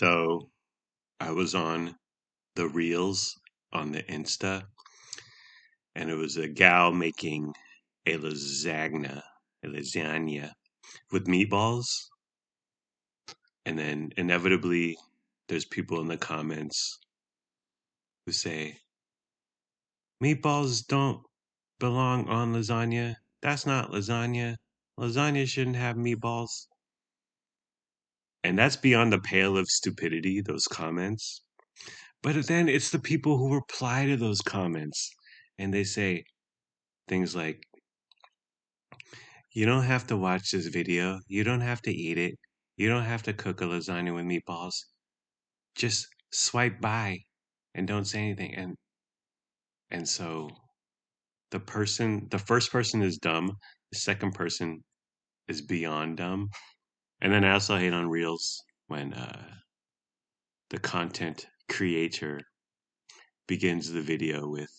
So I was on the Reels on the Insta, and it was a gal making a lasagna with meatballs. And then inevitably, there's people in the comments who say, meatballs don't belong on lasagna. That's not lasagna. Lasagna shouldn't have meatballs. And that's beyond the pale of stupidity, those comments. But then it's the people who reply to those comments and they say things like, you don't have to watch this video. You don't have to eat it. You don't have to cook a lasagna with meatballs. Just swipe by and don't say anything. And so the first person is dumb. The second person is beyond dumb. And then I also hate on Reels when the content creator begins the video with,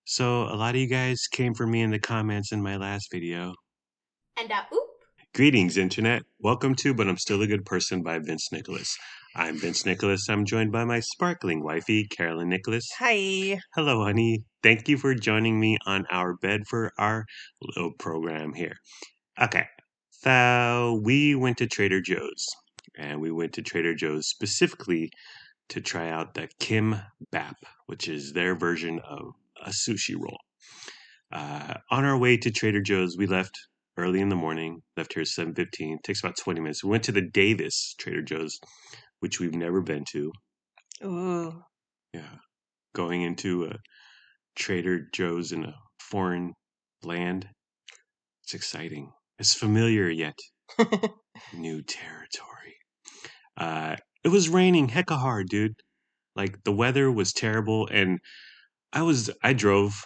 so a lot of you guys came for me in the comments in my last video. And oop. Greetings, Internet. Welcome to But I'm Still a Good Person by Vince Nicholas. I'm Vince Nicholas. I'm joined by my sparkling wifey, Carolyn Nicholas. Hi. Hello, honey. Thank you for joining me on our bed for our little program here. Okay, so we went to Trader Joe's. And we went to Trader Joe's specifically to try out the Kimbap, which is their version of a sushi roll. On our way to Trader Joe's, we left early in the morning, left here at 7:15. Takes about 20 minutes. We went to the Davis Trader Joe's, which we've never been to. Ooh. Yeah. Going into a Trader Joe's in a foreign land. It's exciting. It's familiar yet new territory. It was raining hecka hard, dude. Like the weather was terrible, and I drove.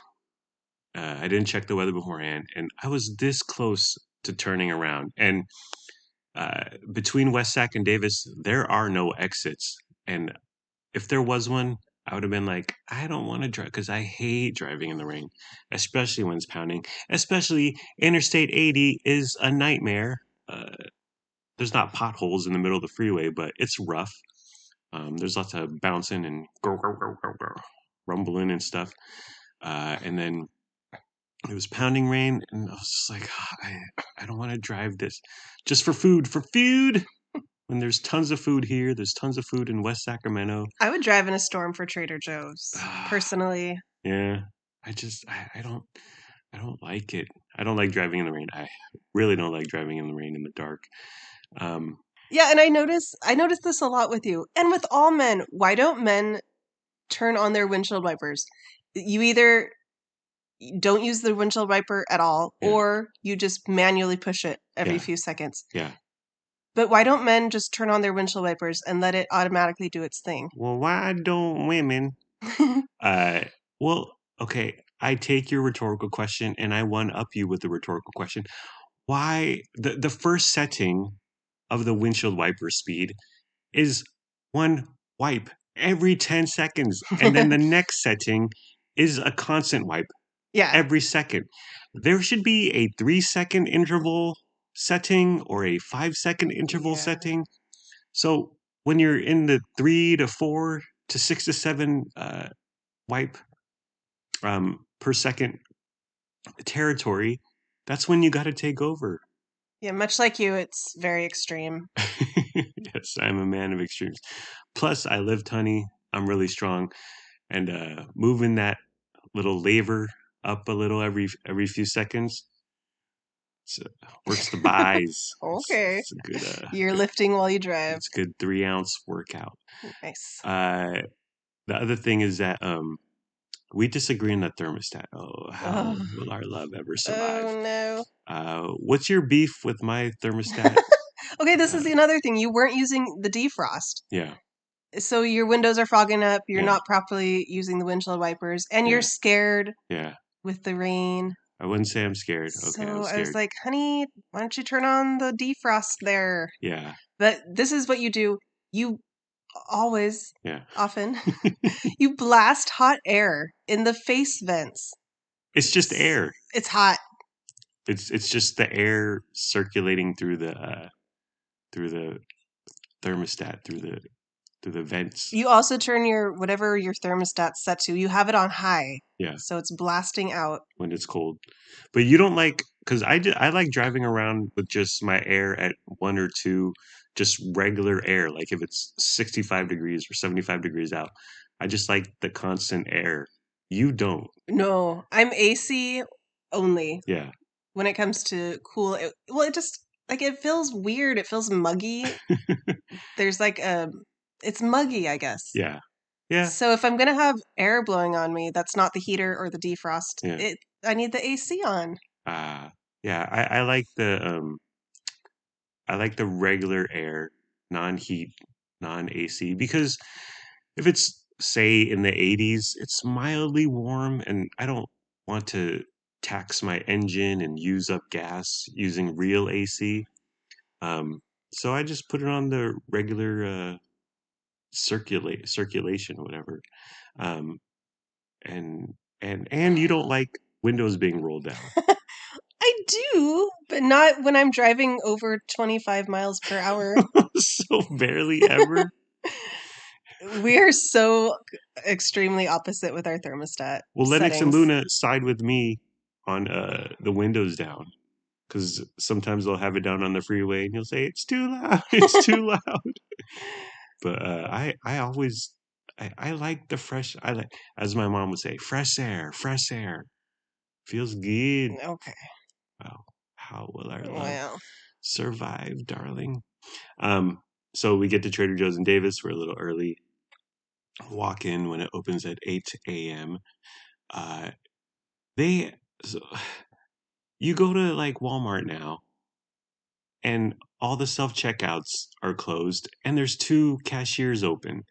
I didn't check the weather beforehand, and I was this close to turning around. And between West Sac and Davis, there are no exits. And if there was one, I would have been like, I don't want to drive because I hate driving in the rain, especially when it's pounding. Especially Interstate 80 is a nightmare. There's not potholes in the middle of the freeway, but it's rough. There's lots of bouncing and rumbling and stuff. And then it was pounding rain, and I was just like, I don't want to drive this just for food. When there's tons of food here, there's tons of food in West Sacramento. I would drive in a storm for Trader Joe's, personally. Yeah, I don't like it. I don't like driving in the rain. I really don't like driving in the rain in the dark. Yeah, and I notice this a lot with you, and with all men. Why don't men turn on their windshield wipers? You either don't use the windshield wiper at all, or you just manually push it every few seconds. Yeah. But why don't men just turn on their windshield wipers and let it automatically do its thing? Well, why don't women? Well, okay, I take your rhetorical question and I one up you with the rhetorical question. Why the first setting of the windshield wiper speed is one wipe every 10 seconds, and then the next setting is a constant wipe every second. There should be a 3-second interval setting or a 5-second interval setting. So when you're in the 3 to 4 to 6 to 7 wipe per second territory, that's when you got to take over. Yeah, much like you, it's very extreme. Yes, I'm a man of extremes. Plus, I lift, honey. I'm really strong, and moving that little lever up a little every few seconds works the buys. Okay, it's a good. You're lifting while you drive. It's a good 3-ounce workout. Nice. The other thing is that we disagree on the thermostat. How will our love ever survive? Oh no. What's your beef with my thermostat? Okay, this is another thing. You weren't using the defrost. Yeah. So your windows are fogging up. You're not properly using the windshield wipers, and you're scared. Yeah. With the rain. I wouldn't say I'm scared. Okay, So I'm scared. I was like, honey, why don't you turn on the defrost there? Yeah. But this is what you do. You always, often, you blast hot air in the face vents. It's just air. It's hot. It's just the air circulating through the thermostat, through the through the vents. You also turn whatever your thermostat's set to, you have it on high. Yeah. So it's blasting out. When it's cold. But you don't like, because I like driving around with just my air at 1 or 2, just regular air. Like if it's 65 degrees or 75 degrees out, I just like the constant air. You don't. No, I'm AC only. Yeah. When it comes to cool, it just, like, it feels weird. It feels muggy. There's like it's muggy, I guess. Yeah. Yeah. So if I'm gonna have air blowing on me, that's not the heater or the defrost. Yeah. I need the AC on. Yeah. I like the regular air, non-heat, non-AC, because if it's, say, in the 80s, it's mildly warm, and I don't want to tax my engine and use up gas using real AC. Um, so I just put it on the regular circulation or whatever. Um, and you don't like windows being rolled down. I do, but not when I'm driving over 25 miles per hour. So barely ever. We are so extremely opposite with our thermostat Well, Lennox and settings. Luna side with me on the windows down, because sometimes they'll have it down on the freeway and you'll say it's too loud, it's too loud. But I always I like the fresh. I like, as my mom would say, fresh air, feels good. Okay. Wow, how will our love Well, survive, darling? So we get to Trader Joe's in Davis. We're a little early. Walk in when it opens at 8 a.m. They so, you go to like Walmart now, and all the self checkouts are closed, and there's 2 cashiers open.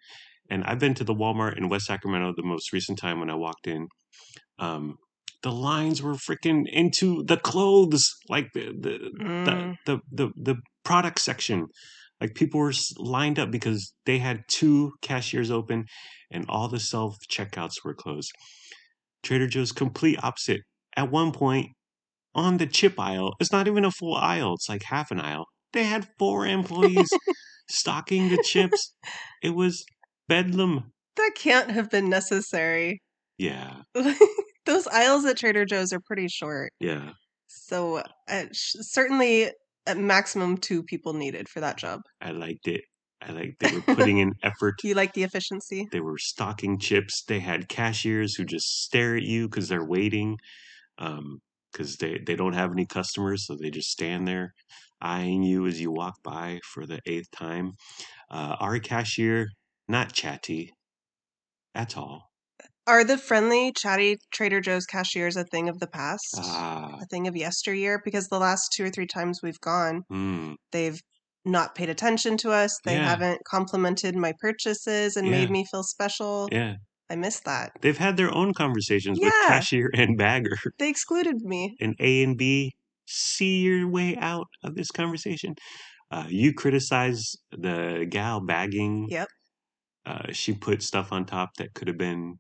And I've been to the Walmart in West Sacramento the most recent time when I walked in. Um, the lines were freaking into the clothes, like the product section. Like people were lined up because they had 2 cashiers open, and all the self checkouts were closed. Trader Joe's complete opposite. At one point, on the chip aisle, it's not even a full aisle, it's like half an aisle. They had 4 employees stocking the chips. It was bedlam. that can't have been necessary. Yeah, Those aisles at Trader Joe's are pretty short. yeah. So certainly at maximum 2 people needed for that job. I liked it. I liked they were putting in effort. You like the efficiency? They were stocking chips. They had cashiers who just stare at you because they're waiting, because they don't have any customers, so they just stand there eyeing you as you walk by for the 8th time. Our cashier, not chatty at all. Are the friendly, chatty Trader Joe's cashiers a thing of the past? Ah, A thing of yesteryear? Because the last 2 or 3 times we've gone, mm, they've not paid attention to us. They yeah, haven't complimented my purchases and made yeah, me feel special. yeah. I miss that. They've had their own conversations with Yeah, cashier and bagger. they excluded me. And A and B, see your way out of this conversation. You criticize the gal bagging. Yep. She put stuff on top that could have been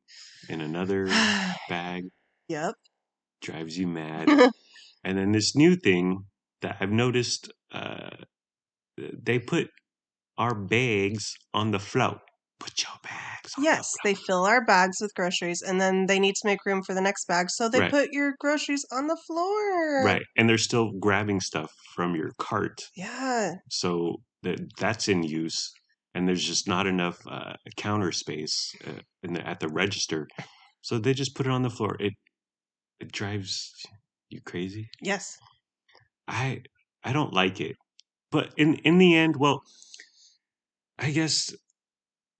in another bag. Yep. Drives you mad. And then this new thing that I've noticed, they put our bags on the float. Put your bags on Yes, the they fill our bags with groceries and then they need to make room for the next bag. So they Right. put your groceries on the floor. Right. And they're still grabbing stuff from your cart. Yeah. So that's in use. And there's just not enough counter space at the register. So they just put it on the floor. It drives you crazy. Yes. I don't like it. But in the end, well, I guess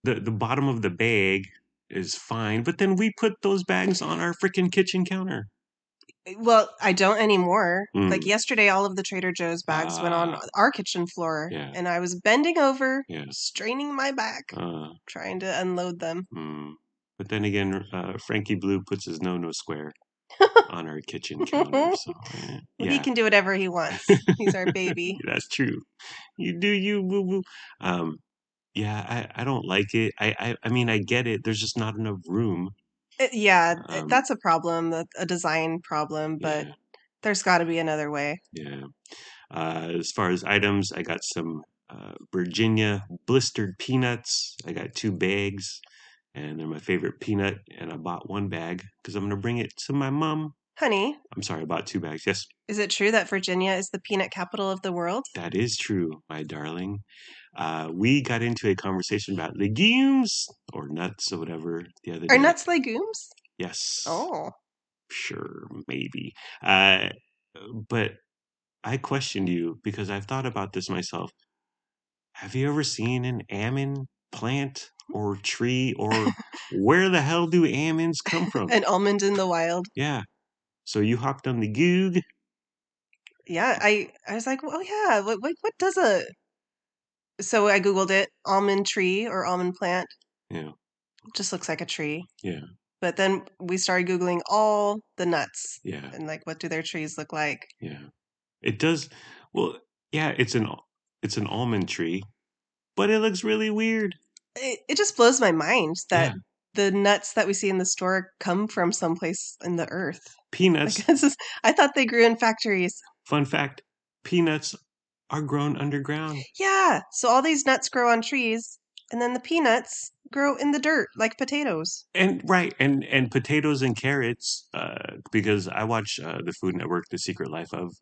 the bottom of the bag is fine, but then we put those bags on our freaking kitchen counter. Well, I don't anymore. Mm. Like yesterday, all of the Trader Joe's bags went on our kitchen floor. Yeah. And I was bending over, Yeah. straining my back, trying to unload them. But then again, Frankie Blue puts his no square on our kitchen counter. So Well, yeah. he can do whatever he wants. He's our baby. That's true. You do you, boo boo. Yeah, I don't like it. I mean, I get it. There's just not enough room. Yeah, that's a problem, a design problem, but Yeah. there's got to be another way. Yeah. As far as items, I got some Virginia blistered peanuts. I got 2 bags, and they're my favorite peanut. And I bought 1 bag because I'm going to bring it to my mom. Honey, I'm sorry, I bought 2 bags. Yes, is it true that Virginia is the peanut capital of the world? that is true, my darling. We got into a conversation about legumes or nuts or whatever the other Are day. nuts legumes? Yes, Oh. sure, maybe. But I questioned you because I've thought about this myself. Have you ever seen an almond plant or tree, or where the hell do almonds come from? An almond in the wild. Yeah. So you hopped on the Goog. Yeah, I was like, oh yeah, what does a so I Googled it, almond tree or almond plant. Yeah. Just looks like a tree. Yeah. But then we started Googling all the nuts Yeah. and like what do their trees look like? Yeah. It does. Well, yeah, it's an almond tree, but it looks really weird. It just blows my mind that Yeah. the nuts that we see in the store come from someplace in the earth. Like, Peanuts. I thought they grew in factories. Fun fact, peanuts are grown underground. Yeah, so all these nuts grow on trees, and then the peanuts grow in the dirt like potatoes. And right, and potatoes and carrots, because I watch the Food Network, The Secret Life of,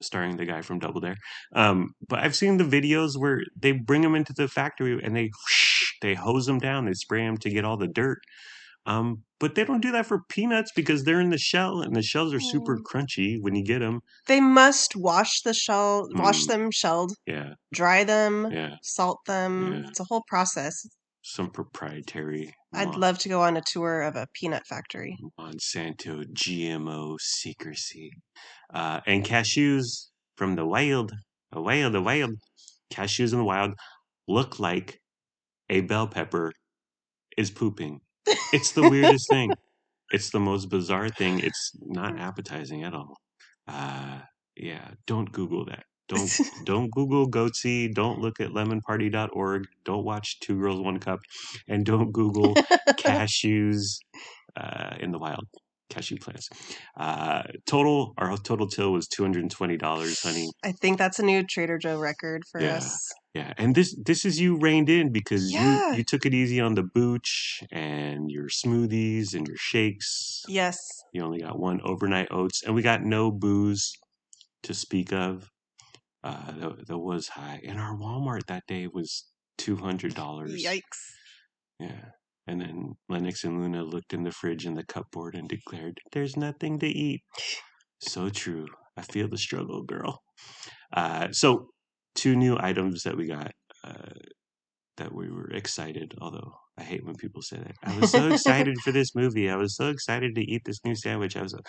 starring the guy from Double Dare. But I've seen the videos where they bring them into the factory and they hose them down, they spray them to get all the dirt. But they don't do that for peanuts because they're in the shell, and the shells are super crunchy when you get them. They must wash wash Mm, them shelled, yeah, dry them, yeah, salt them. yeah. It's a whole process. Some proprietary I'd love to go on a tour of a peanut factory. Monsanto GMO secrecy. And cashews from the wild. Cashews in the wild look like a bell pepper is pooping. It's the weirdest thing. It's the most bizarre thing. It's not appetizing at all. Uh, yeah, don't Google that. Don't Google goatsy. Don't look at lemonparty.org. Don't watch Two Girls One Cup, and don't Google cashews in the wild. Cashew plants. Our total till was $220, honey. I think that's a new Trader Joe record for Yeah, us. yeah. And this is you reined in because you Yeah. you took it easy on the booch and your smoothies and your shakes. Yes. You only got 1 overnight oats, and we got no booze to speak of. That was high, and our Walmart that day was $200. Yikes. Yeah. And then Lennox and Luna looked in the fridge and the cupboard and declared, "There's nothing to eat." So true. I feel the struggle, girl. So 2 new items that we got, that we were excited, although I hate when people say that. I was so excited for this movie. I was so excited to eat this new sandwich. I was like,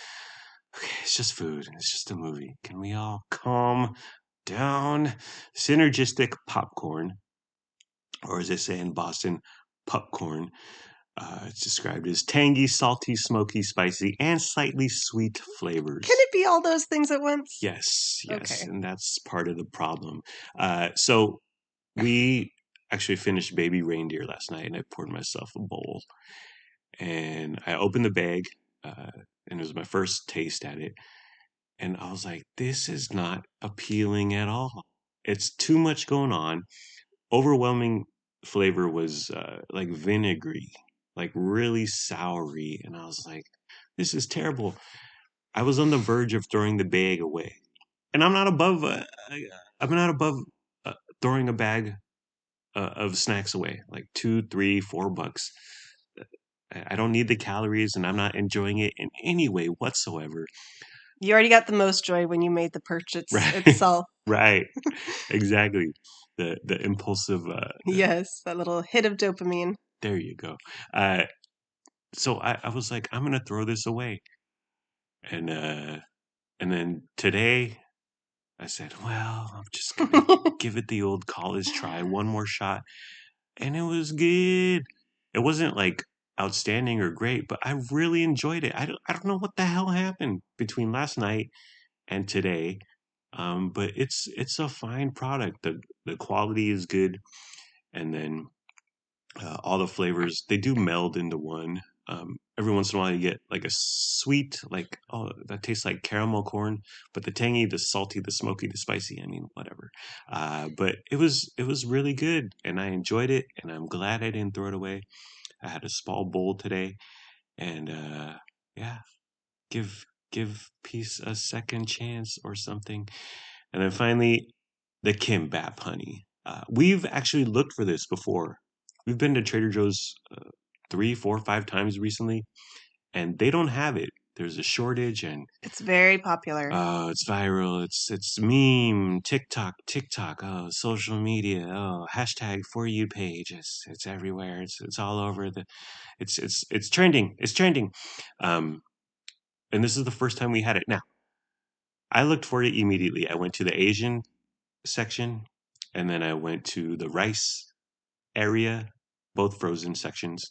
okay, it's just food. It's just a movie. Can we all calm down? Synergistic popcorn, or as they say in Boston, popcorn. It's described as tangy, salty, smoky, spicy, and slightly sweet flavors. Can it be all those things at once? Yes, Okay. and that's part of the problem. So we actually finished Baby Reindeer last night, and I poured myself a bowl, and I opened the bag, and it was my first taste at it, and I was like, "This is not appealing at all. It's too much going on." Overwhelming flavor was like vinegary, like really soury, and I was like, "This is terrible." I was on the verge of throwing the bag away, and I'm not above throwing a bag of snacks away, like $2, $3, $4. I don't need the calories, and I'm not enjoying it in any way whatsoever. You already got the most joy when you made the purchase Right, itself. right, exactly. The impulsive. Yes, that little hit of dopamine. There you go. Uh, so I was like, I'm gonna throw this away, and then today I said, well, I'm just gonna give it the old college try, one more shot, and it was good. It wasn't like outstanding or great, but I really enjoyed it. I don't know what the hell happened between last night and today, but it's a fine product. The quality is good, and then all the flavors they do meld into one. every once in a while you get like a sweet, like, oh, that tastes like caramel corn, but the tangy, the salty, the smoky, the spicy, I mean, whatever. But it was really good, and I enjoyed it, and I'm glad I didn't throw it away. I had a small bowl today, and yeah, give peace a second chance or something. And then finally, the Kimbap honey. We've actually looked for this before. We've been to Trader Joe's 3, 4, 5 times recently, and they don't have it. There's a shortage, and It's very popular. it's viral. It's meme, TikTok. Oh, social media. Oh, hashtag for you page. It's everywhere. It's all over the. It's trending. It's trending. Um, and this is the first time we had it. Now, I looked for it immediately. I went to the Asian section, and then I went to the rice area, both frozen sections.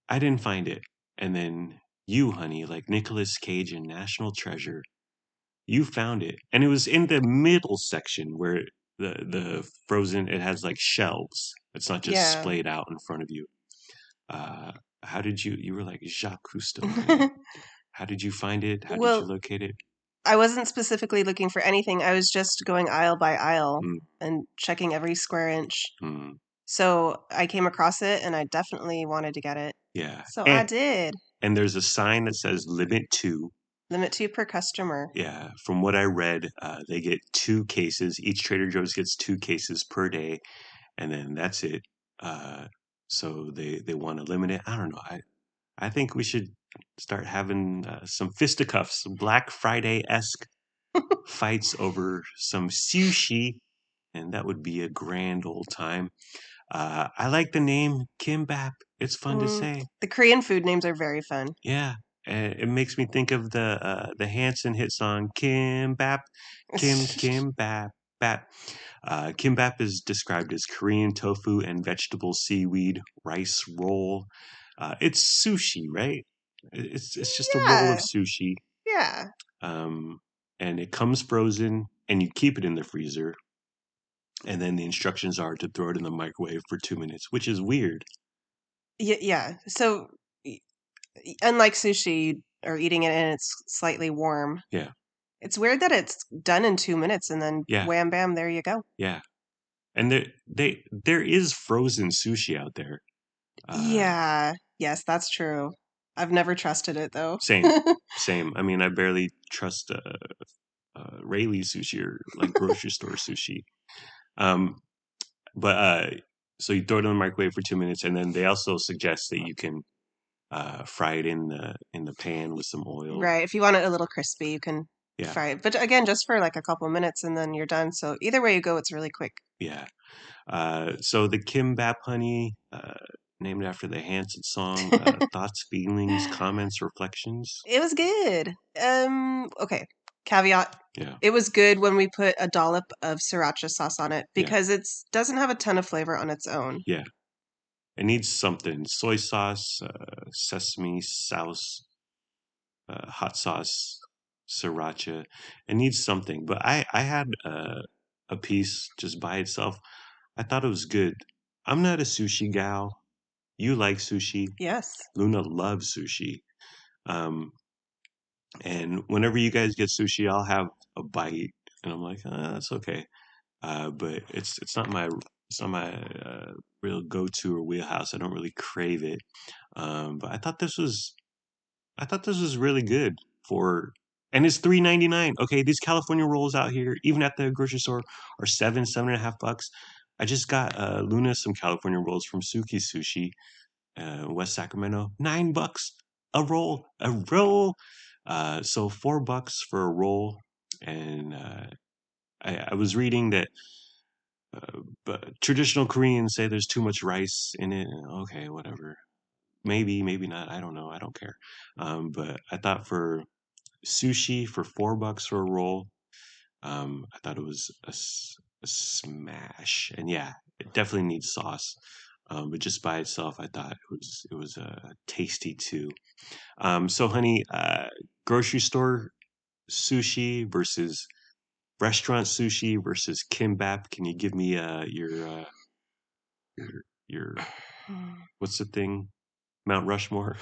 I didn't find it. And then you, honey, like Nicolas Cage in National Treasure, you found it. And it was in the middle section where the frozen, it has like shelves. It's not just Yeah. splayed out in front of you. Uh, how did you were like Jacques Cousteau, honey. How did you find it? How did you Well, locate it? I wasn't specifically looking for anything. I was just going aisle by aisle Mm, and checking every square inch. mm, So I came across it and I definitely wanted to get it. yeah. So I did. And there's a sign that says limit two. Limit 2 per customer. Yeah, from what I read, they get 2 cases. Each Trader Joe's gets 2 cases per day, and then that's it. So they want to limit it. I don't know. I think we should start having some fisticuffs, some Black Friday esque fights over some sushi, and that would be a grand old time. I like the name Kimbap. It's fun to say. The Korean food names are very fun. Yeah, and it makes me think of the Hanson hit song Kimbap, Kimbap, Bap. Kimbap is described as Korean tofu and vegetable seaweed rice roll. It's sushi, right? It's just a roll of Yeah. sushi, Yeah. um, and it comes frozen, and you keep it in the freezer. And then the instructions are to throw it in the microwave for 2 minutes, which is weird. Yeah. So unlike sushi or eating it and it's slightly warm, Yeah, it's weird that it's done in 2 minutes and then yeah, wham bam, there you go. yeah. And there is frozen sushi out there. Uh, Yeah. Yes, that's true. I've never trusted it though. same, same. I mean, I barely trust Rayleigh sushi or like grocery store sushi. Um, but so you throw it in the microwave for 2 minutes, and then they also suggest that you can fry it in the pan with some oil. Right. If you want it a little crispy, you can Yeah, fry it. But again, just for like a couple minutes and then you're done. So either way you go, it's really quick. yeah. So the Kimbap honey, named after the Hanson song. Thoughts, feelings, comments, reflections. It was good. Okay. Caveat. Yeah, It was good when we put a dollop of sriracha sauce on it yeah, because it doesn't have a ton of flavor on its own. yeah. It needs something: soy sauce, sesame sauce, hot sauce, sriracha. It needs something. But I had a piece just by itself. I thought it was good. I'm not a sushi gal. You like sushi. Yes. Luna loves sushi. Um, and whenever you guys get sushi, I'll have a bite, and I'm like, that's okay. But it's not my real go-to or wheelhouse. I don't really crave it. But I thought this was really good for, and it's $3.99. Okay, these California rolls out here, even at the grocery store, are $7.5. I just got Luna some California rolls from Suki Sushi, West Sacramento. $9 a roll, a roll. So $4 for a roll, and I was reading that but traditional Koreans say there's too much rice in it. Okay, whatever. Maybe not. I don't know. I don't care. But I thought for sushi for $4 for a roll, I thought it was a smash. And yeah, it definitely needs sauce. But just by itself, I thought it was tasty too. So honey, grocery store sushi versus restaurant sushi versus kimbap. Can you give me your what's the thing? Mount Rushmore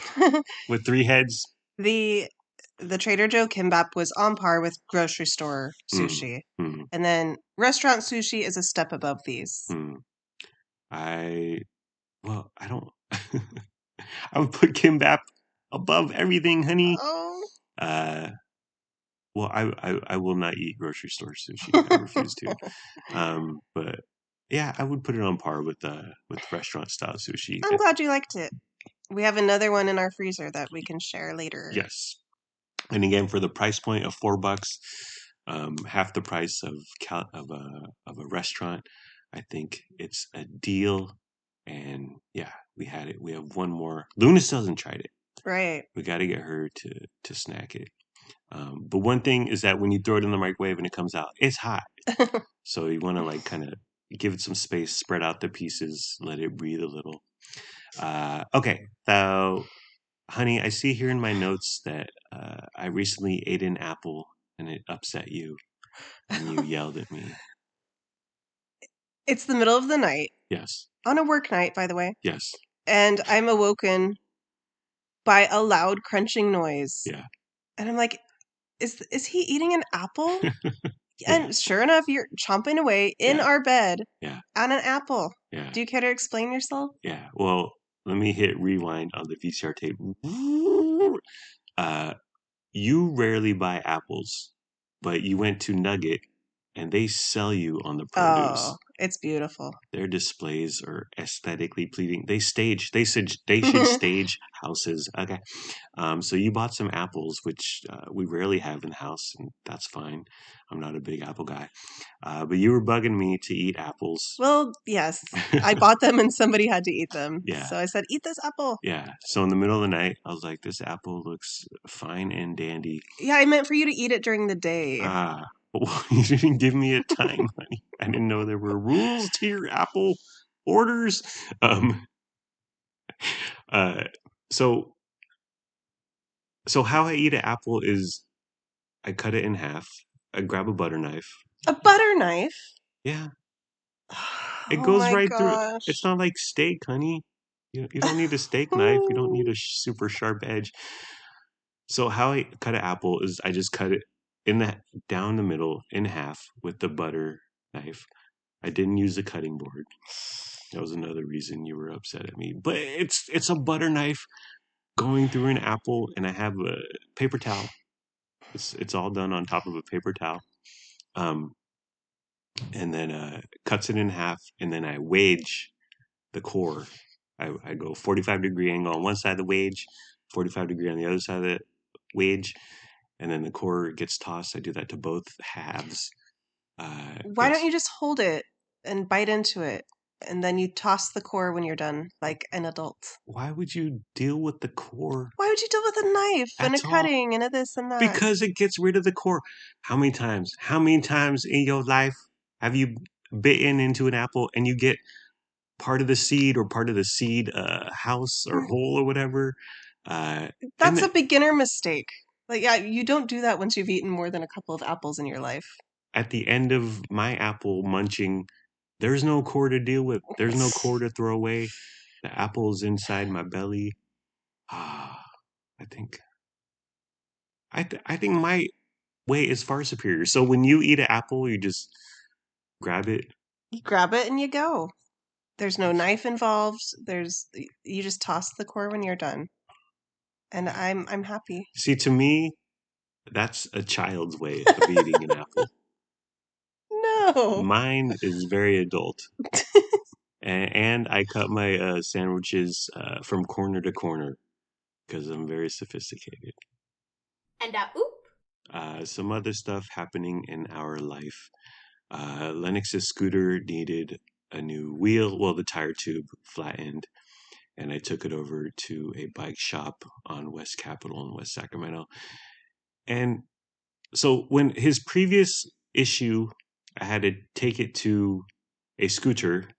with 3 heads. The Trader Joe Kimbap was on par with grocery store sushi. Mm. And then restaurant sushi is a step above these. I don't. I would put Kimbap above everything, honey. Oh. Well, I will not eat grocery store sushi. I refuse to. But yeah, I would put it on par with restaurant style sushi. I'm glad you liked it. We have another one in our freezer that we can share later. Yes. And again, for the price point of $4, half the price of a restaurant, I think it's a deal. And yeah, we had it. We have one more. Luna still hasn't tried it. Right. We got to get her to snack it. But one thing is that when you throw it in the microwave and it comes out, it's hot. So you want to like kind of give it some space, spread out the pieces, let it breathe a little. Okay, so honey, I see here in my notes that I recently ate an apple and it upset you, and you yelled at me. It's the middle of the night. Yes. On a work night, by the way. Yes. And I'm awoken by a loud crunching noise. Yeah. And I'm like, is he eating an apple? Yeah. And sure enough, you're chomping away in our bed on an apple. Yeah. Do you care to explain yourself? Yeah. Well, let me hit rewind on the VCR tape. You rarely buy apples, but you went to Nugget and they sell you on the produce. Oh, it's beautiful. Their displays are aesthetically pleasing. They should stage houses. Okay. So you bought some apples, which we rarely have in the house, and that's fine. I'm not a big apple guy. But you were bugging me to eat apples. Well, yes. I bought them and somebody had to eat them. Yeah. So I said, eat this apple. Yeah. So in the middle of the night, I was like, this apple looks fine and dandy. Yeah, I meant for you to eat it during the day. Well, you didn't give me a time, honey. I didn't know there were rules to your apple orders. So how I eat an apple is I cut it in half. I grab a butter knife. A butter knife? Yeah. It goes through. It's not like steak, honey. You don't need a steak knife. You don't need a super sharp edge. So how I cut an apple is I just cut it down the middle in half with the butter knife. I didn't use a cutting board. That was another reason you were upset at me. But it's a butter knife going through an apple, and I have a paper towel. It's all done on top of a paper towel. And then cuts it in half, and then I wedge the core. I go 45-degree angle on one side of the wedge, 45-degree on the other side of the wedge, and then the core gets tossed. I do that to both halves. Why don't you just hold it and bite into it, and then you toss the core when you're done, like an adult? Why would you deal with the core? Why would you deal with a knife and a cutting and a this and that? Because it gets rid of the core. How many times in your life have you bitten into an apple and you get part of the seed or part of the seed house or hole or whatever? That's a beginner mistake. Like, yeah, you don't do that once you've eaten more than a couple of apples in your life. At the end of my apple munching, there's no core to deal with. There's no core to throw away. The apple's inside my belly. I think my way is far superior. So when you eat an apple, you just grab it. You grab it and you go. There's no knife involved. You just toss the core when you're done. And I'm happy. See, to me, that's a child's way of eating an apple. No. Mine is very adult. And I cut my sandwiches from corner to corner because I'm very sophisticated. And some other stuff happening in our life. Lennox's scooter needed a new wheel. Well, the tire tube flattened. And I took it over to a bike shop on West Capitol in West Sacramento. And so when his previous issue, I had to take it to a scooter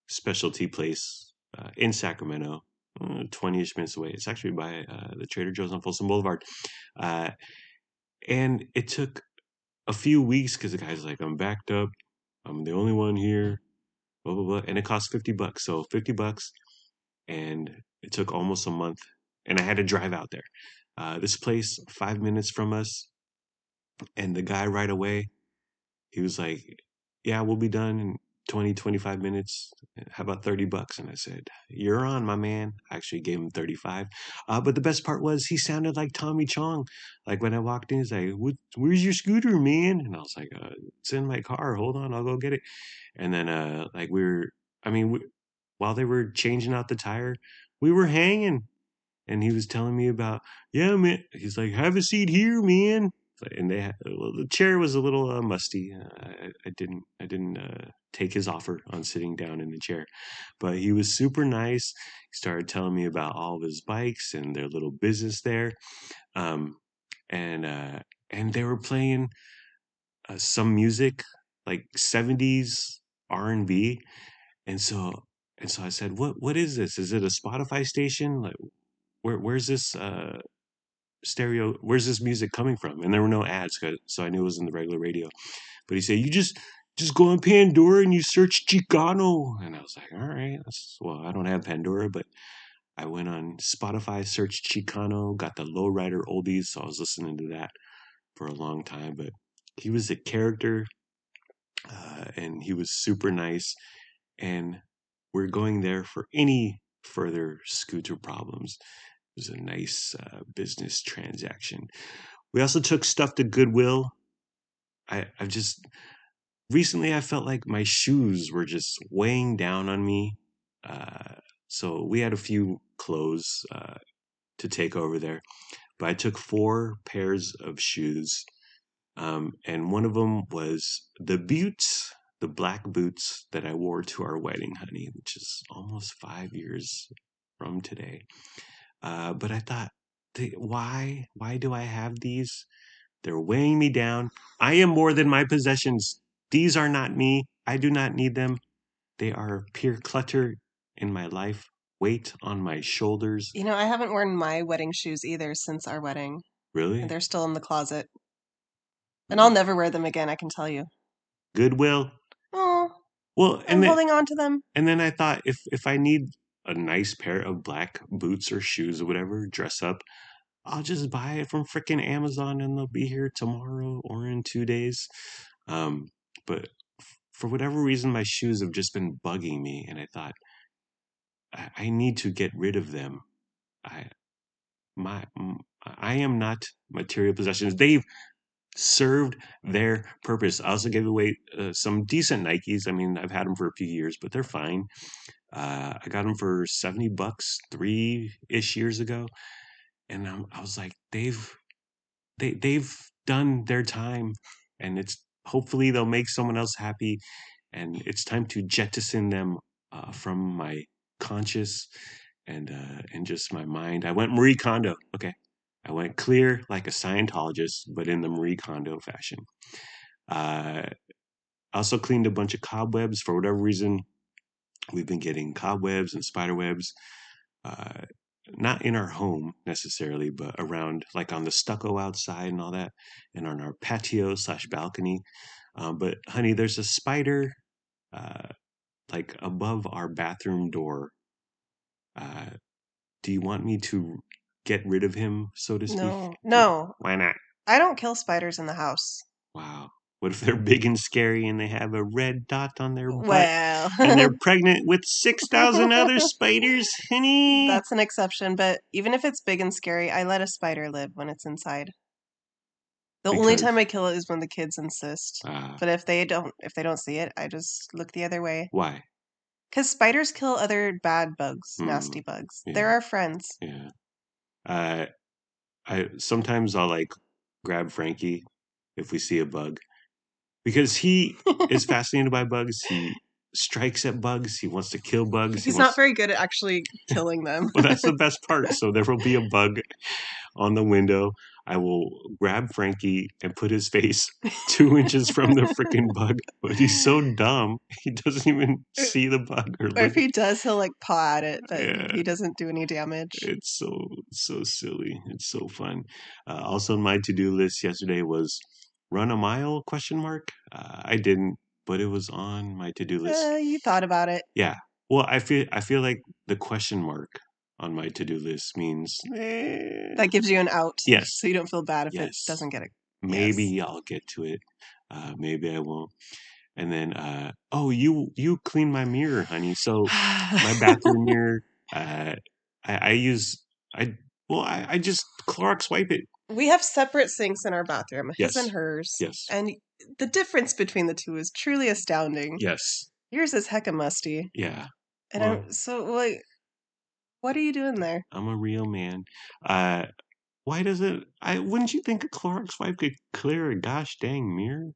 specialty place in Sacramento, 20-ish minutes away. It's actually by the Trader Joe's on Folsom Boulevard. And it took a few weeks because the guy's like, I'm backed up. I'm the only one here. Blah, blah, blah. And it cost $50. So $50. And It took almost a month, and I had to drive out there. This place, 5 minutes from us, and the guy right away, he was like, "Yeah, we'll be done in 20, 25 minutes. How about $30?" And I said, "You're on, my man." I actually gave him 35. But the best part was he sounded like Tommy Chong. Like when I walked in, he's like, "Where's your scooter, man?" And I was like, "It's in my car. Hold on, I'll go get it." And then, like I mean, while they were changing out the tire, we were hanging. And he was telling me about, yeah, man. He's like, "Have a seat here, man." And well, the chair was a little musty. I didn't take his offer on sitting down in the chair, but he was super nice. He started telling me about all of his bikes and their little business there, um, and uh, and they were playing some music like 70s R&B, and so I said, "What is this? Is it a Spotify station? Like, where's this stereo? Where's this music coming from?" And there were no ads, so I knew it was in the regular radio. But he said, "You just go on Pandora and you search Chicano." And I was like, "All right, well, I don't have Pandora, but I went on Spotify, searched Chicano, got the Lowrider oldies, so I was listening to that for a long time. But he was a character, and he was super nice. And we're going there for any further scooter problems. It was a nice business transaction. We also took stuff to Goodwill. I've just recently I felt like my shoes were just weighing down on me. Uh, so we had a few clothes to take over there, but I took 4 pairs of shoes, and one of them was the boots, the black boots that I wore to our wedding, honey, which is almost 5 years from today. But I thought, why do I have these? They're weighing me down. I am more than my possessions. These are not me. I do not need them. They are pure clutter in my life, weight on my shoulders. You know, I haven't worn my wedding shoes either since our wedding. And Really? they're still in the closet. And I'll never wear them again, I can tell you. Goodwill. Oh, Well, I'm holding on to them. and then I thought, if I need a nice pair of black boots or shoes or whatever, dress up, I'll just buy it from freaking Amazon and they'll be here tomorrow or in 2 days. Um, but for whatever reason, my shoes have just been bugging me, and I thought I need to get rid of them. I I am not material possessions. They've served their purpose. I also gave away some decent Nikes. I mean, I've had them for a few years, but they're fine. I got them for $70 3-ish years ago, and I was like, they've done their time, and it's hopefully they'll make someone else happy, and it's time to jettison them from my conscious and just my mind. I went Marie Kondo. Okay, I went clear like a Scientologist, but in the Marie Kondo fashion. I also cleaned a bunch of cobwebs. For whatever reason, we've been getting cobwebs and spider webs. Uh, Not in our home necessarily, but around, like on the stucco outside and all that, and on our patio slash balcony. But honey, there's a spider uh, like above our bathroom door. Uh, do you want me to get rid of him, so to speak? No. Why not? I don't kill spiders in the house. Wow. What if they're big and scary and they have a red dot on their butt Well, and they're pregnant with 6,000 other spiders, honey? that's an exception, but even if it's big and scary, I let a spider live when it's inside. The only Because, time I kill it is when the kids insist. uh, But if they don't see it, I just look the other way. why? Because spiders kill other bad bugs, Hmm. nasty bugs. They're Yeah. our friends. Yeah. Uh, I'll like grab Frankie if we see a bug because he is fascinated by bugs. He strikes at bugs. He wants to kill bugs. He He's not wants. very good at actually killing them. Well, that's the best part. So there will be a bug on the window. I will grab Frankie and put his face 2 inches from the freaking bug. But he's so dumb, he doesn't even see the bug or Or look. if he does, he'll like paw at it, but Yeah, he doesn't do any damage. it's so silly. It's so fun. Also, my to-do list yesterday was run a mile? Question mark. I didn't, but it was on my to-do list. You thought about it. Yeah. Well, I feel like the question mark on my to-do list means that gives you an out. Yes. So you don't feel bad if it Yes. doesn't get it. Maybe I'll get to it. Maybe I won't. And then, oh, you clean my mirror, honey. So my bathroom mirror, I use I just Clorox wipe it. We have separate sinks in our bathroom, his Yes. and hers. Yes. And the difference between the two is truly astounding. Yes. Yours is hecka musty. Yeah. And Well, so, like, what are you doing there? I'm a real man. Why does it? Wouldn't you think a Clorox wipe could clear a gosh dang mirror?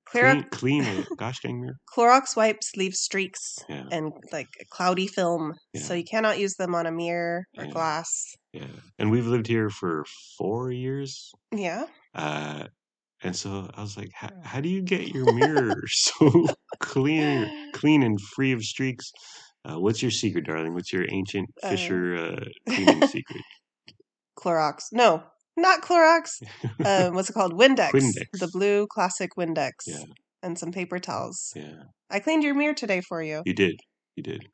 Clean a gosh dang mirror. Clorox wipes leave streaks Yeah. and like cloudy film, so Yeah. you cannot use them on a mirror or Yeah. glass. Yeah. And we've lived here for 4 years. Yeah. And so I was like, how do you get your mirror so clean and free of streaks? What's your secret, darling? What's your ancient Fisher cleaning secret? Clorox. No, not Clorox. What's it called? Windex. Windex. The blue classic Windex. Yeah. And some paper towels. Yeah. I cleaned your mirror today for you. You did. You did.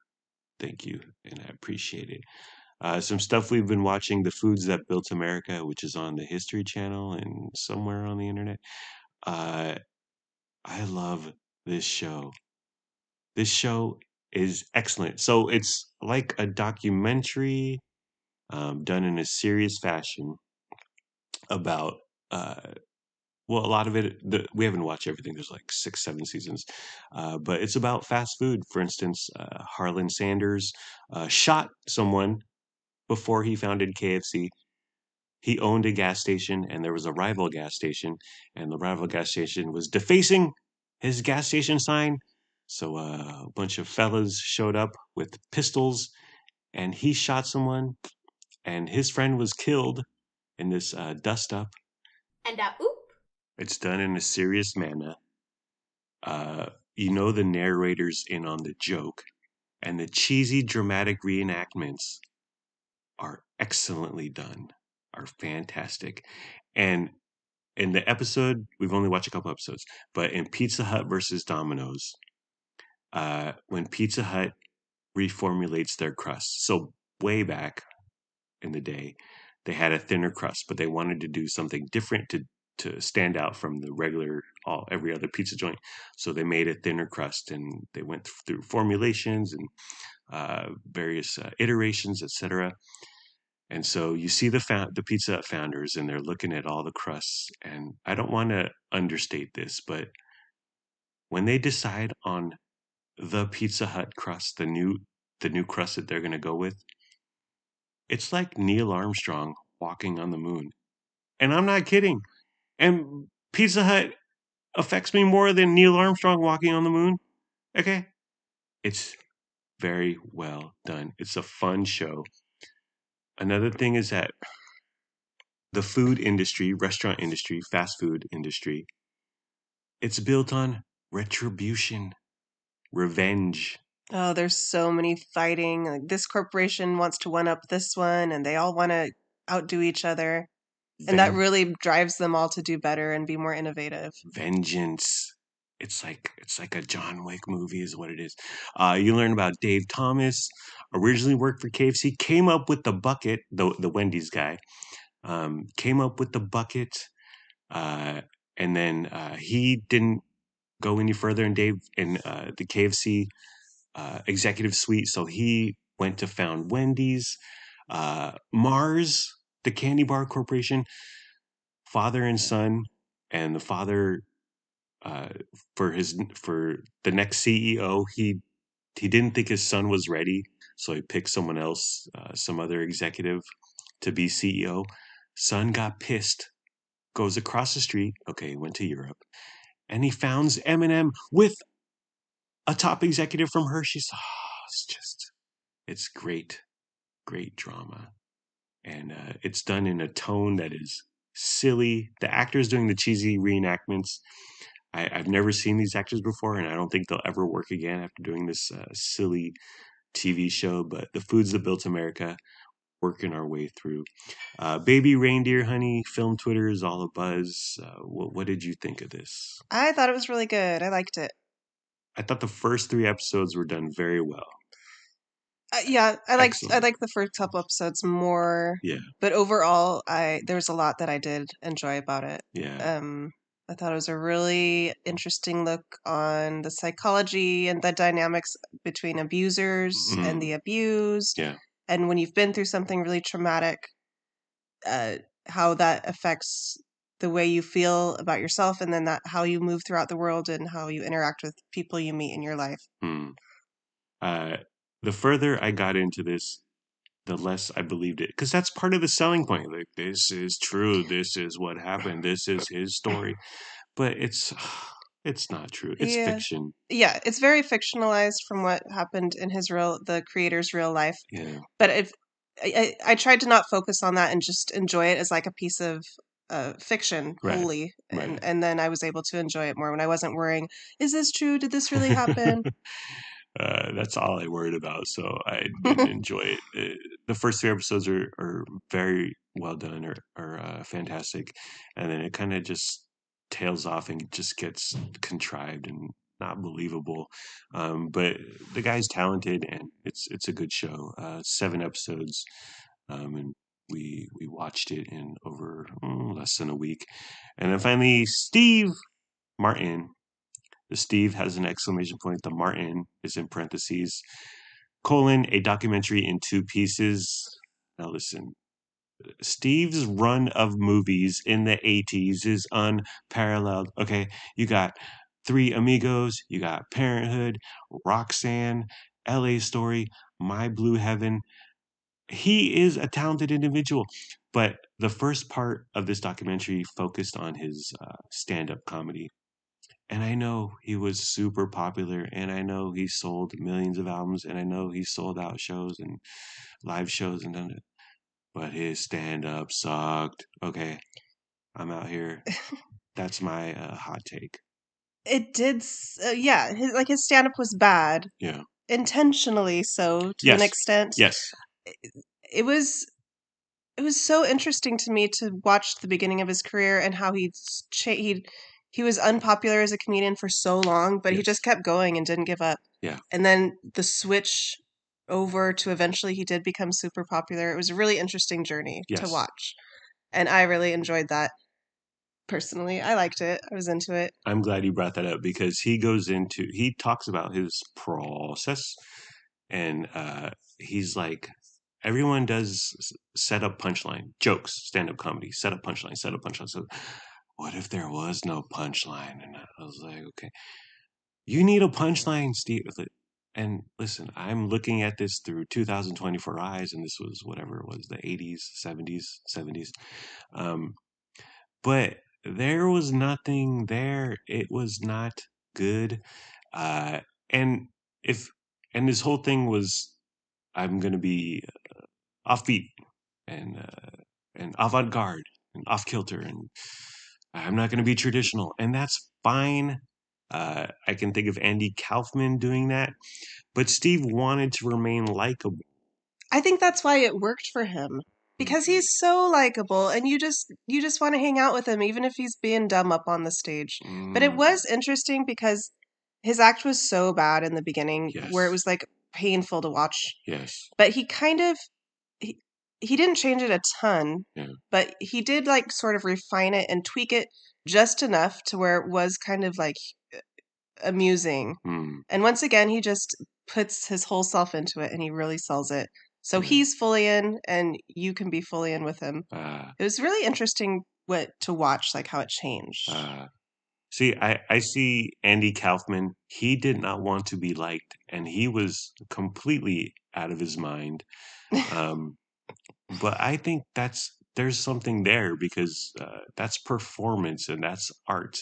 Thank you. And I appreciate it. Some stuff we've been watching, The Foods That Built America, which is on the History Channel and somewhere on the internet. I love this show. This show is excellent. So it's like a documentary done in a serious fashion about, well, a lot of it, we haven't watched everything. There's like 6, 7 seasons. But it's about fast food. For instance, Harlan Sanders shot someone before he founded KFC. He owned a gas station, and there was a rival gas station, and the rival gas station was defacing his gas station sign. So a bunch of fellas showed up with pistols, and he shot someone, and his friend was killed in this dust up. And oop. It's done in a serious manner. The narrator's in on the joke, and the cheesy dramatic reenactments are excellently done, are fantastic. And in the episode, we've only watched a couple episodes, but in Pizza Hut versus Domino's, when Pizza Hut reformulates their crust, so way back in the day, they had a thinner crust, but they wanted to do something different to stand out from the regular every other pizza joint. So they made a thinner crust, and they went through formulations and various iterations, etc. And so you see the Pizza Hut founders, and they're looking at all the crusts. And I don't want to understate this, but when they decide on the Pizza Hut crust, the new crust that they're going to go with, it's like Neil Armstrong walking on the moon. And I'm not kidding. And Pizza Hut affects me more than Neil Armstrong walking on the moon. Okay? It's very well done. It's a fun show. Another thing is that the food industry, restaurant industry, fast food industry, it's built on retribution, revenge. Oh, there's so many fighting. Like, this corporation wants to one up this one, and they all want to outdo each other. And that really drives them all to do better and be more innovative. Vengeance. It's like a John Wick movie is what it is. You learn about Dave Thomas, originally worked for KFC, came up with the bucket, the Wendy's guy, came up with the bucket, and then he didn't go any further in the KFC executive suite, so he went to found Wendy's. Mars, the candy bar corporation, father and son, and the father for the next CEO, he didn't think his son was ready, so he picked someone else, some other executive, to be CEO. Son got pissed, goes across the street. Okay, he went to Europe, and he founds M&M with a top executive from Hershey's. It's great drama, and it's done in a tone that is silly. The actors doing the cheesy reenactments, I've never seen these actors before, and I don't think they'll ever work again after doing this silly TV show. But The Foods That Built America, working our way through. Baby Reindeer Honey, film Twitter is all a buzz. What did you think of this? I thought it was really good. I liked it. I thought the first 3 episodes were done very well. Yeah, I Excellent. like the first couple episodes more, Yeah. but overall, there was a lot that I did enjoy about it. Yeah. I thought it was a really interesting look on the psychology and the dynamics between abusers and the abused, Yeah. and when you've been through something really traumatic, uh, how that affects the way you feel about yourself, and then that how you move throughout the world and how you interact with people you meet in your life. The further I got into this, the less I believed it, because that's part of the selling point. Like, this is true. This is what happened. This is his story. But it's not true. It's Yeah. fiction. Yeah, it's very fictionalized from what happened in the creator's real life. Yeah. But if I tried to not focus on that and just enjoy it as like a piece of fiction Right. wholly, Right. and then I was able to enjoy it more when I wasn't worrying, is this true? Did this really happen? That's all I worried about, so I didn't enjoy it. The first 3 episodes are very well done, or fantastic, and then it kind of just tails off and just gets contrived and not believable. But the guy's talented, and it's a good show. 7 episodes, and we watched it in over less than a week, and then finally Steve Martin. The Steve has an exclamation point. The Martin is in parentheses. Colon, a documentary in 2 pieces. Now listen, Steve's run of movies in the 80s is unparalleled. Okay, you got Three Amigos, you got Parenthood, Roxanne, LA Story, My Blue Heaven. He is a talented individual, but the first part of this documentary focused on his stand-up comedy. And I know he was super popular, and I know he sold millions of albums, and I know he sold out shows and live shows and done it. But his stand up sucked. Okay, I'm out here. That's my hot take. It did, yeah. His stand up was bad, Yeah. intentionally so to an Yes. extent. Yes. It was it was so interesting to me to watch the beginning of his career and how he was unpopular as a comedian for so long, but he Yes. just kept going and didn't give up. Yeah. And then the switch over to eventually he did become super popular. It was a really interesting journey to Yes. watch, and I really enjoyed that. Personally, I liked it. I was into it. I'm glad you brought that up because he talks about his process, and he's like, everyone does set up punchline jokes, stand up comedy, set up punchline, set up punchline. So what if there was no punchline? And I was like, okay, you need a punchline, Steve. And listen, I'm looking at this through 2024 eyes, and this was whatever it was, the 80s, 70s. But there was nothing there. It was not good. Uh, and if and this whole thing was, I'm gonna be offbeat and avant garde and off kilter, and I'm not gonna be traditional, and that's fine. I can think of Andy Kaufman doing that, but Steve wanted to remain likable. I think that's why it worked for him because he's so likable and you just want to hang out with him even if he's being dumb up on the stage. But it Mm, was interesting because his act was so bad in the beginning where it yes, was like painful to watch. yes, But he kind of he, he didn't change it a ton, yeah, but he did like sort of refine it and tweak it just enough to where it was kind of like amusing. mm, And once again, he just puts his whole self into it and he really sells it. So yeah. he's fully in and you can be fully in with him. Uh, It was really interesting what to watch, like how it changed. uh, See, I see Andy Kaufman. He did not want to be liked, and he was completely out of his mind. Um, but I think there's something there because that's performance and that's art.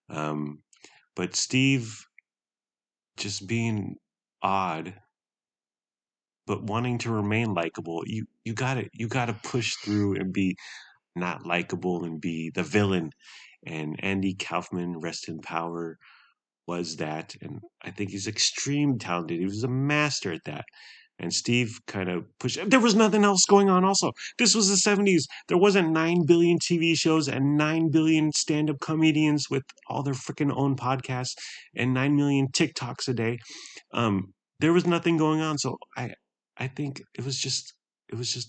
Um, but Steve just being odd, but wanting to remain likable, you gotta push through and be not likable and be the villain. And Andy Kaufman, rest in power, was that, and I think he's extremely talented. He was a master at that. And Steve kind of pushed. There was nothing else going on. Also, this was the '70s. There wasn't 9 billion TV shows and 9 billion stand-up comedians with all their freaking own podcasts and 9 million TikToks a day. There was nothing going on. So I think it was just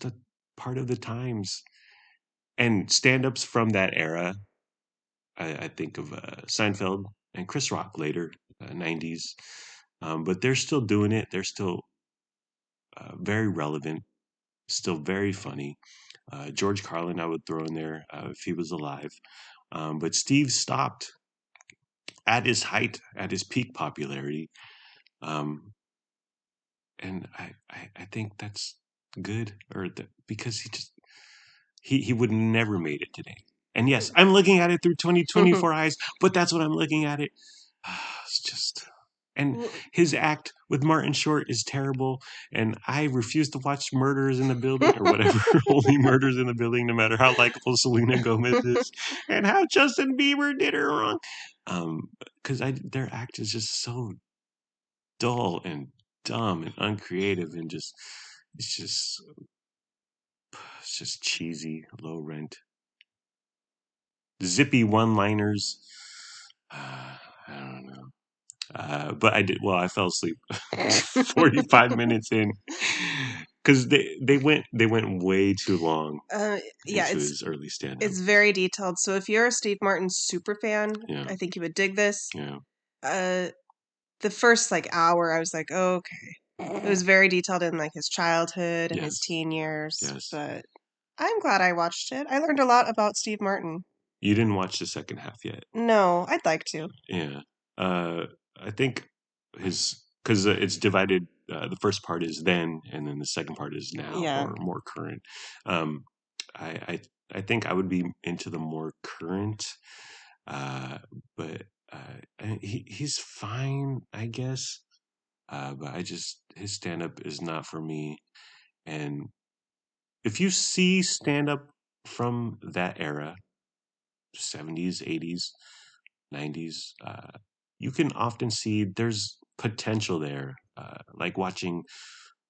a part of the times. And stand-ups from that era, I think of Seinfeld and Chris Rock later, 90s. But they're still doing it. They're still very relevant, still very funny. George Carlin, I would throw in there if he was alive. But Steve stopped at his height, at his peak popularity. Um, and I think that's good, because he would never made it today. And yes, I'm looking at it through 2024 eyes, but that's what I'm looking at it. It's just, and his act with Martin Short is terrible. And I refuse to watch Murders in the Building or whatever, only Murders in the Building, no matter how likable Selena Gomez is and how Justin Bieber did her wrong. Because their act is just so dull and dumb and uncreative and it's just cheesy, low rent, zippy one-liners. I don't know. But I did. Well, I fell asleep 45 minutes in because they went way too long. Yeah, into his early stand-up. It's very detailed. So if you're a Steve Martin super fan, Yeah. I think you would dig this. Yeah. The first hour, I was like, oh, okay. It was very detailed in his childhood and his teen years. Yes. But I'm glad I watched it. I learned a lot about Steve Martin. You didn't watch the second half yet. No, I'd like to. Yeah. I think because it's divided. The first part is then, and then the second part is now, or more current. I think I would be into the more current, but he's fine, I guess. But his stand up is not for me. And if you see stand up from that era, 70s, 80s, 90s, you can often see there's potential there. Like watching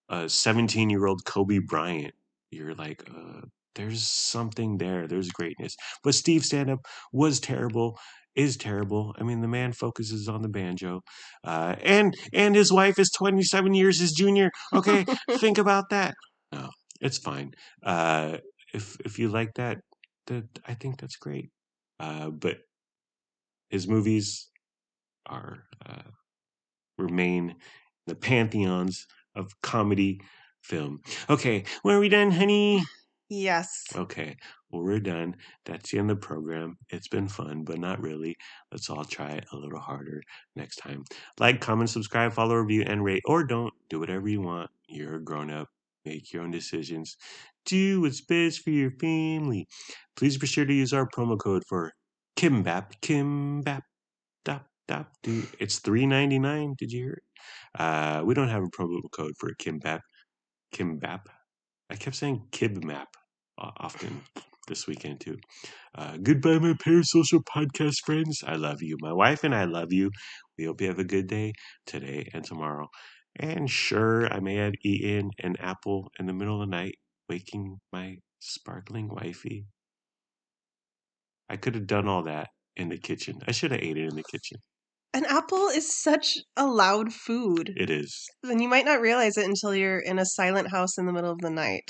a 17-year-old Kobe Bryant, you're like, there's something there. There's greatness. But Steve's stand-up was terrible, is terrible. I mean, the man focuses on the banjo, and his wife is 27 years his junior. Okay, think about that. No, it's fine. If you like that, I think that's great. But his movies are remain the pantheons of comedy film. Okay, well, are we done, honey? Yes. Okay, well, we're done. That's the end of the program. It's been fun, but not really. Let's all try a little harder next time. Like, comment, subscribe, follow, review, and rate, or don't. Do whatever you want. You're a grown up. Make your own decisions. Do what's best for your family. Please be sure to use our promo code for Kimbap. Kimbap. It's $3.99. Did you hear it? We don't have a promo code for Kimbap. Kimbap. I kept saying Kibmap often this weekend too. Goodbye, my parasocial podcast friends. I love you. My wife and I love you. We hope you have a good day today and tomorrow. And sure, I may have eaten an apple in the middle of the night, waking my sparkling wifey. I could have done all that in the kitchen. I should have ate it in the kitchen. An apple is such a loud food. It is. And you might not realize it until you're in a silent house in the middle of the night.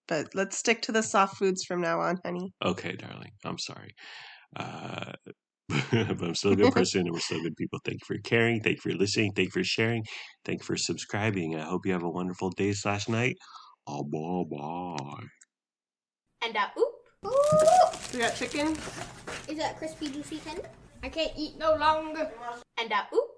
But let's stick to the soft foods from now on, honey. Okay, darling. I'm sorry. But I'm still a good person and we're still good people. Thank you for caring. Thank you for listening. Thank you for sharing. Thank you for subscribing. I hope you have a wonderful day/night. Bye-bye. And oop. We got chicken. Is that crispy, juicy tender? I can't eat no longer. And oop.